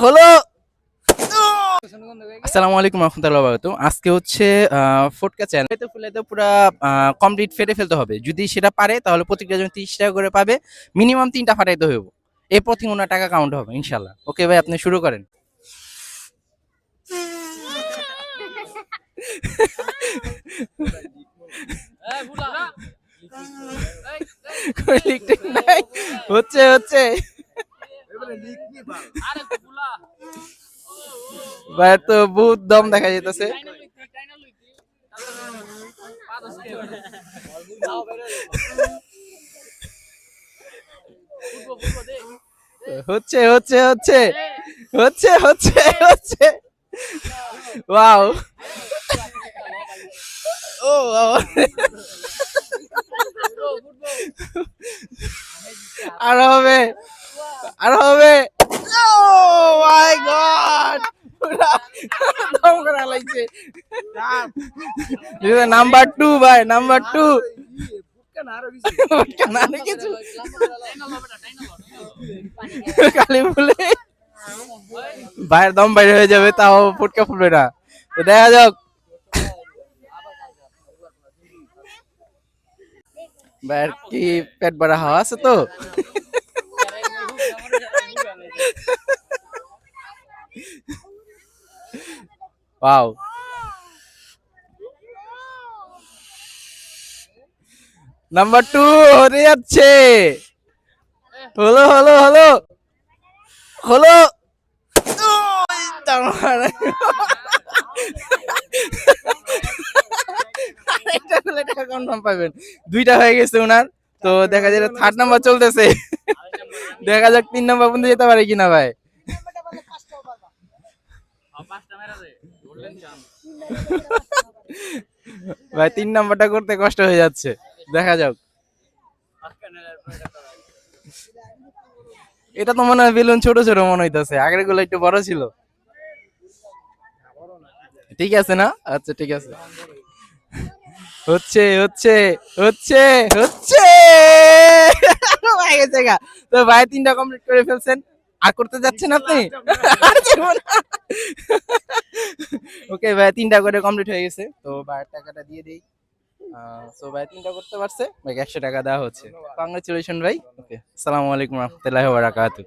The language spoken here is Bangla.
হলো। আসসালামু আলাইকুম রহমতুল্লাহ বারাকাতুহু। আজকে হচ্ছে ফটকা চ্যানেল ফুলাইতে ফুলাইতে পুরা কমপ্লিট ফেটে ফেলতে হবে। যদি সেটা পারে তাহলে প্রত্যেকটা জন 30 টাকা করে পাবে। মিনিমাম 3টা ফাটাইতে হইব। এরপর থেকে ওনার টাকা কাউন্ট হবে ইনশাল্লাহ। ওকে ভাই, আপনি শুরু করেন। কই লিখতে নাই? হচ্ছে হচ্ছে ভাই, তো বহুত দম দেখা যাইতেছে। হচ্ছে হচ্ছে হচ্ছে হচ্ছে হচ্ছে হচ্ছে ওয়াও। ও বাবা। আর হবে, আর হবে। ও মাই গড, দম করা লাগছে। নাম্বার 2 ভাই, নাম্বার 2। না কিছু খালি বলে ভাইয়ের দম বাইরে হয়ে যাবে, তাও ফুটকা ফুটবে না। তো দেখা যাক। ভাইয়ের কি পেট ভরা হাওয়া আছে তো। ওয়াও। নাম্বার 2 হতে যাচ্ছে। হলো হলো হলো হলো। তার মানে এটা হলে টাকা কনফার্ম পাবেন। 2টা হয়ে গেছে ওনার। তো দেখা যায় থার্ড নাম্বার চলতেছে। দেখা যাক 3 নাম্বার পর্যন্ত যেতে পারে কিনা ভাই। ভাই 3 নাম্বারটা করতে কষ্ট হয়ে যাচ্ছে। দেখা যাক। এটা তো মনে হয় বেলুন ছোট ছোট মনে হইতাছে, আগের গুলো একটু বড় ছিল। ঠিক আছে না? আচ্ছা ঠিক আছে। হচ্ছে হচ্ছে হচ্ছে হচ্ছে। হয়ে গেছে গা। তো ভাই 3টা কমপ্লিট করে ফেলছেন। আর করতে যাচ্ছেন আপনি? ওকে ভাই, 3টা করে কমপ্লিট হয়ে গেছে। তো ভাইয়ের টাকাটা দিয়ে দেই। সো ভাই 3টা করতে পারছে, ভাই 100 টাকা দেওয়া হচ্ছে। কংগ্রেচুলেশন ভাই। ওকে, আসসালামু আলাইকুম রহমতুল্লাহি ওয়া বারাকাতুহু।